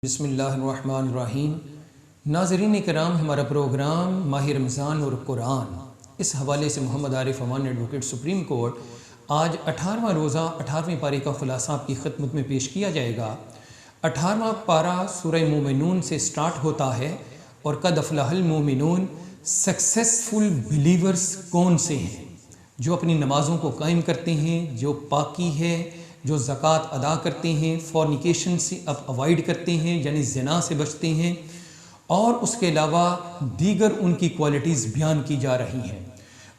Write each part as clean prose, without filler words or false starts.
بسم اللہ الرحمن الرحیم۔ ناظرین کرام، ہمارا پروگرام ماہ رمضان اور قرآن، اس حوالے سے محمد عارف امان ایڈوکیٹ سپریم کورٹ آج 18واں روزہ 18ویں پارے کا خلاصہ آپ کی خدمت میں پیش کیا جائے گا۔ 18واں پارہ سورہ مومنون سے سٹارٹ ہوتا ہے اور قد افلح المومنون، سکسیسفل بلیورز کون سے ہیں؟ جو اپنی نمازوں کو قائم کرتے ہیں، جو پاکی ہے، جو زکوٰۃ ادا کرتے ہیں، فورنیکیشن سے اوائڈ کرتے ہیں یعنی زنا سے بچتے ہیں، اور اس کے علاوہ دیگر ان کی کوالٹیز بیان کی جا رہی ہیں۔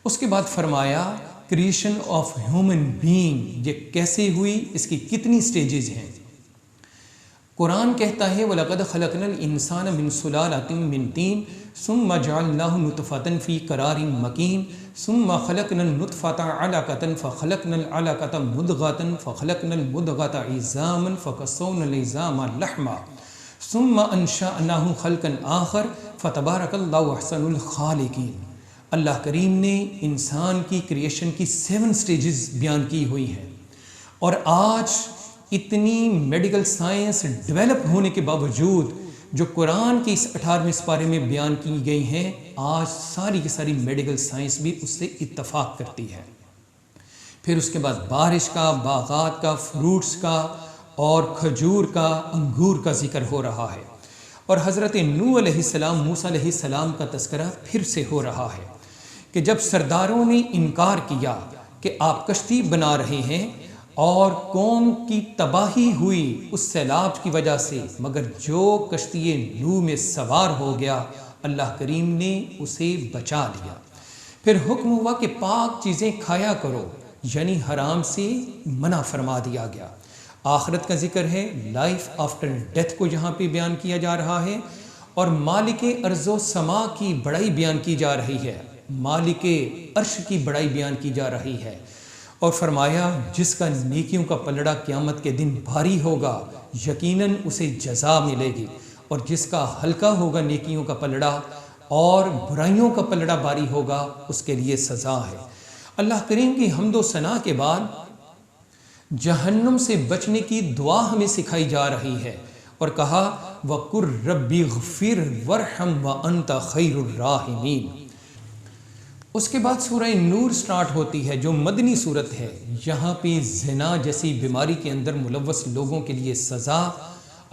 اس کے بعد فرمایا کریشن آف ہیومن بینگ، یہ کیسے ہوئی، اس کی کتنی سٹیجز ہیں۔ قرآن کہتا ہے وَلَقَدْ خَلَقْنَا الْإِنسَانَ مِنْ سُلَالَةٍ مِنْ طِينٍ ثُمَّ جَعَلْنَاهُ نُطْفَةً فِي قَرَارٍ مَكِينٍ ثُمَّ خَلَقْنَا النُّطْفَةَ عَلَقَةً فَخَلَقْنَا الْعَلَقَةَ مُضْغَةً فَخَلَقْنَا الْمُضْغَةَ عِظَامًا فَكَسَوْنَا الْعِظَامَ لَحْمًا ثُمَّ أَنشَأْنَاهُ خَلْقًا آخَرَ فَتَبَارَكَ اللَّهُ أَحْسَنُ الْخَالِقِينَ۔ اللہ کریم نے انسان کی کریشن کی 7 سٹیجز بیان کی ہوئی ہیں، اور آج اتنی میڈیکل سائنس ڈیولپ ہونے کے باوجود جو قرآن کی اس 18ویں سپارے میں بیان کی گئی ہیں، آج ساری کی ساری میڈیکل سائنس بھی اس سے اتفاق کرتی ہے۔ پھر اس کے بعد بارش کا، باغات کا، فروٹس کا اور کھجور کا، انگور کا ذکر ہو رہا ہے، اور حضرت نوح علیہ السلام، موسیٰ علیہ السلام کا تذکرہ پھر سے ہو رہا ہے کہ جب سرداروں نے انکار کیا کہ آپ کشتی بنا رہے ہیں اور قوم کی تباہی ہوئی اس سیلاب کی وجہ سے، مگر جو کشتی نوح میں سوار ہو گیا اللہ کریم نے اسے بچا لیا۔ پھر حکم ہوا کہ پاک چیزیں کھایا کرو، یعنی حرام سے منع فرما دیا گیا۔ آخرت کا ذکر ہے، لائف آفٹر ڈیتھ کو یہاں پہ بیان کیا جا رہا ہے، اور مالک ارض و سما کی بڑائی بیان کی جا رہی ہے، مالک عرش کی بڑائی بیان کی جا رہی ہے، اور فرمایا جس کا نیکیوں کا پلڑا قیامت کے دن بھاری ہوگا یقیناً اسے جزا ملے گی، اور جس کا ہلکا ہوگا نیکیوں کا پلڑا اور برائیوں کا پلڑا بھاری ہوگا اس کے لیے سزا ہے۔ اللہ کریم کی حمد و ثنا کے بعد جہنم سے بچنے کی دعا ہمیں سکھائی جا رہی ہے، اور کہا وَقُلْ رَبِّ اغْفِرْ وَارْحَمْ وَأَنْتَ خَيْرُ الرَّاحِمِينَ۔ اس کے بعد سورہ نور سٹارٹ ہوتی ہے جو مدنی صورت ہے۔ یہاں پہ زنا جیسی بیماری کے اندر ملوث لوگوں کے لیے سزا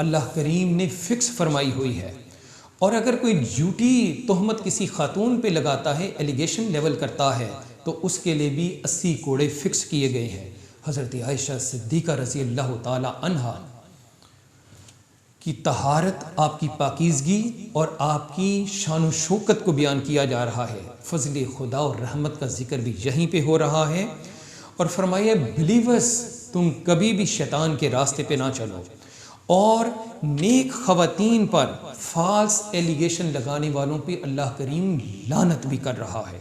اللہ کریم نے فکس فرمائی ہوئی ہے، اور اگر کوئی جھوٹی تہمت کسی خاتون پہ لگاتا ہے، ایلیگیشن لیول کرتا ہے، تو اس کے لیے بھی 80 کوڑے فکس کیے گئے ہیں۔ حضرت عائشہ صدیقہ رضی اللہ تعالی عنہا کی طہارت، آپ کی پاکیزگی اور آپ کی شان و شوکت کو بیان کیا جا رہا ہے۔ فضل خدا اور رحمت کا ذکر بھی یہیں پہ ہو رہا ہے، اور فرمایا بلیورز تم کبھی بھی شیطان کے راستے پہ نہ چلو، اور نیک خواتین پر فالس ایلیگیشن لگانے والوں پہ اللہ کریم لعنت بھی کر رہا ہے،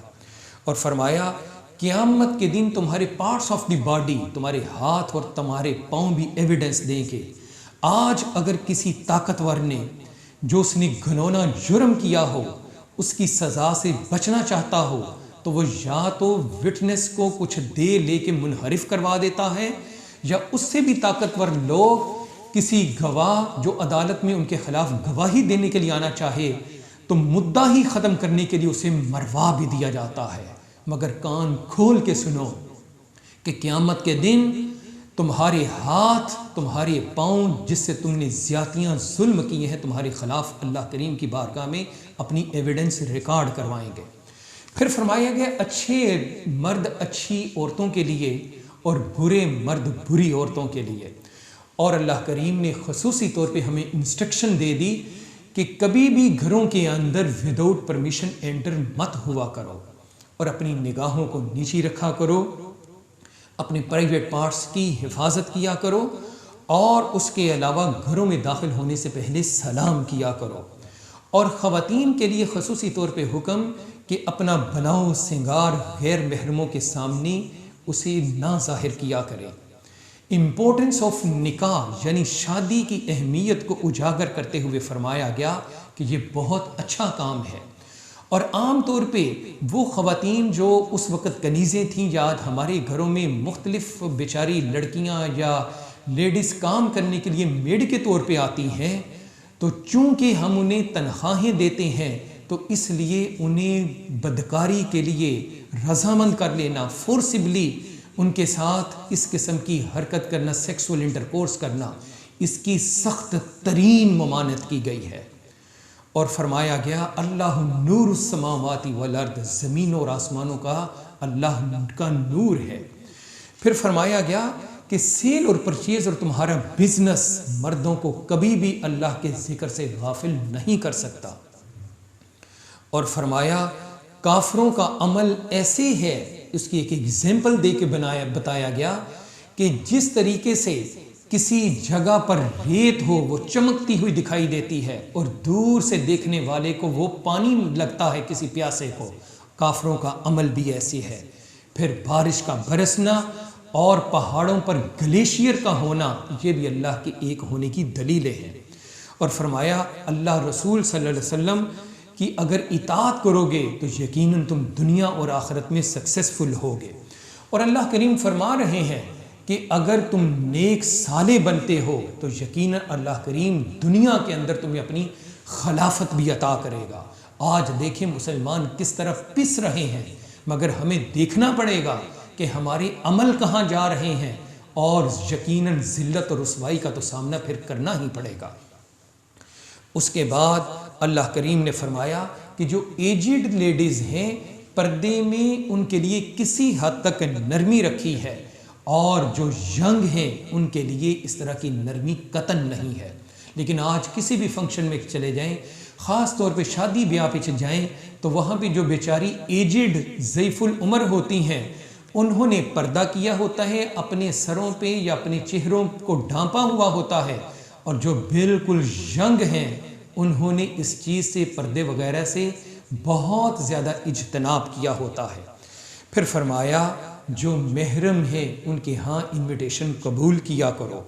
اور فرمایا قیامت کے دن تمہارے پارٹس آف دی باڈی، تمہارے ہاتھ اور تمہارے پاؤں بھی ایویڈنس دیں گے۔ آج اگر کسی طاقتور نے جو اس نے گھنونا جرم کیا ہو اس کی سزا سے بچنا چاہتا ہو، تو وہ یا تو وٹنس کو کچھ دے لے کے منحرف کروا دیتا ہے، یا اس سے بھی طاقتور لوگ کسی گواہ جو عدالت میں ان کے خلاف گواہی دینے کے لیے آنا چاہے تو مدعا ہی ختم کرنے کے لیے اسے مروا بھی دیا جاتا ہے۔ مگر کان کھول کے سنو کہ قیامت کے دن تمہارے ہاتھ، تمہارے پاؤں جس سے تم نے زیادتیاں ظلم کیے ہیں تمہارے خلاف اللہ کریم کی بارگاہ میں اپنی ایویڈنس ریکارڈ کروائیں گے۔ پھر فرمایا گیا اچھے مرد اچھی عورتوں کے لیے اور برے مرد بری عورتوں کے لیے، اور اللہ کریم نے خصوصی طور پہ ہمیں انسٹرکشن دے دی کہ کبھی بھی گھروں کے اندر وداؤٹ پرمیشن انٹر مت ہوا کرو، اور اپنی نگاہوں کو نیچی رکھا کرو، اپنے پرائیویٹ پارٹس کی حفاظت کیا کرو، اور اس کے علاوہ گھروں میں داخل ہونے سے پہلے سلام کیا کرو، اور خواتین کے لیے خصوصی طور پہ حکم کہ اپنا بناؤ سنگار غیر محرموں کے سامنے اسے نہ ظاہر کیا کرے۔ امپورٹنس آف نکاح یعنی شادی کی اہمیت کو اجاگر کرتے ہوئے فرمایا گیا کہ یہ بہت اچھا کام ہے، اور عام طور پہ وہ خواتین جو اس وقت کنیزیں تھیں یا آج ہمارے گھروں میں مختلف بیچاری لڑکیاں یا لیڈیز کام کرنے کے لیے میڈ کے طور پہ آتی ہیں، تو چونکہ ہم انہیں تنخواہیں دیتے ہیں تو اس لیے انہیں بدکاری کے لیے رضامند کر لینا، فورسبلی ان کے ساتھ اس قسم کی حرکت کرنا، سیکسول انٹرکورس کرنا، اس کی سخت ترین ممانعت کی گئی ہے۔ اور فرمایا گیا اللہ نور السماوات والارض، زمین اور آسمانوں کا اللہ کا نور ہے۔ پھر فرمایا گیا کہ سیل اور پرچیز اور تمہارا بزنس مردوں کو کبھی بھی اللہ کے ذکر سے غافل نہیں کر سکتا۔ اور فرمایا کافروں کا عمل ایسے ہے، اس کی ایک ایگزامپل دے کے بتایا گیا کہ جس طریقے سے کسی جگہ پر ریت ہو وہ چمکتی ہوئی دکھائی دیتی ہے اور دور سے دیکھنے والے کو وہ پانی لگتا ہے کسی پیاسے کو، کافروں کا عمل بھی ایسی ہے۔ پھر بارش کا برسنا اور پہاڑوں پر گلیشیئر کا ہونا، یہ بھی اللہ کے ایک ہونے کی دلیلیں ہیں۔ اور فرمایا اللہ رسول صلی اللہ علیہ وسلم کہ اگر اطاعت کرو گے تو یقیناً تم دنیا اور آخرت میں سکسیسفل ہوگے۔ اور اللہ کریم فرما رہے ہیں کہ اگر تم نیک صالح بنتے ہو تو یقیناً اللہ کریم دنیا کے اندر تمہیں اپنی خلافت بھی عطا کرے گا۔ آج دیکھیں مسلمان کس طرف پس رہے ہیں، مگر ہمیں دیکھنا پڑے گا کہ ہمارے عمل کہاں جا رہے ہیں، اور یقیناً ذلت اور رسوائی کا تو سامنا پھر کرنا ہی پڑے گا۔ اس کے بعد اللہ کریم نے فرمایا کہ جو ایجڈ لیڈیز ہیں پردے میں ان کے لیے کسی حد تک نرمی رکھی ہے، اور جو ینگ ہیں ان کے لیے اس طرح کی نرمی قطعاً نہیں ہے۔ لیکن آج کسی بھی فنکشن میں چلے جائیں، خاص طور پہ شادی بیاہ پہ جائیں، تو وہاں پہ جو بیچاری ایجڈ ضعیف العمر ہوتی ہیں انہوں نے پردہ کیا ہوتا ہے، اپنے سروں پہ یا اپنے چہروں کو ڈھانپا ہوا ہوتا ہے، اور جو بالکل ینگ ہیں انہوں نے اس چیز سے، پردے وغیرہ سے بہت زیادہ اجتناب کیا ہوتا ہے۔ پھر فرمایا جو محرم ہیں ان کے ہاں انویٹیشن قبول کیا کرو۔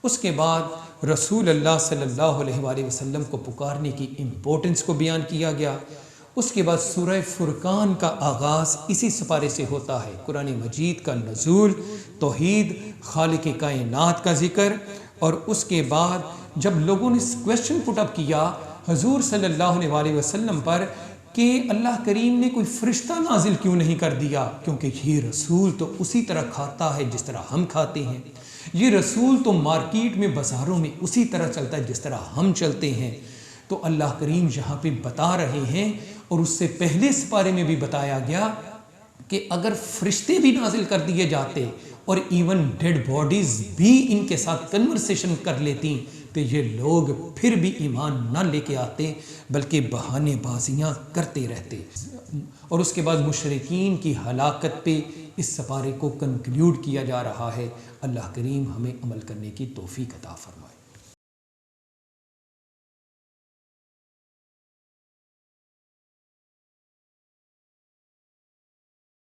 اس کے بعد رسول اللہ صلی اللہ علیہ وآلہ وسلم کو پکارنے کی امپورٹنس کو بیان کیا گیا۔ اس کے بعد سورہ فرقان کا آغاز اسی سپارے سے ہوتا ہے، قرآن مجید کا نزول، توحید، خالق کائنات کا ذکر۔ اور اس کے بعد جب لوگوں نے کویسچن پٹ اپ کیا حضور صلی اللہ علیہ وآلہ وسلم پر کہ اللہ کریم نے کوئی فرشتہ نازل کیوں نہیں کر دیا، کیونکہ یہ رسول تو اسی طرح کھاتا ہے جس طرح ہم کھاتے ہیں، یہ رسول تو مارکیٹ میں بازاروں میں اسی طرح چلتا ہے جس طرح ہم چلتے ہیں۔ تو اللہ کریم یہاں پہ بتا رہے ہیں، اور اس سے پہلے سپارے میں بھی بتایا گیا کہ اگر فرشتے بھی نازل کر دیے جاتے اور ایون ڈیڈ باڈیز بھی ان کے ساتھ کنورسیشن کر لیتی تو یہ لوگ پھر بھی ایمان نہ لے کے آتے، بلکہ بہانے بازیاں کرتے رہتے۔ اور اس کے بعد مشرکین کی ہلاکت پہ اس سپارے کو کنکلیوڈ کیا جا رہا ہے۔ اللہ کریم ہمیں عمل کرنے کی توفیق عطا فرمائے۔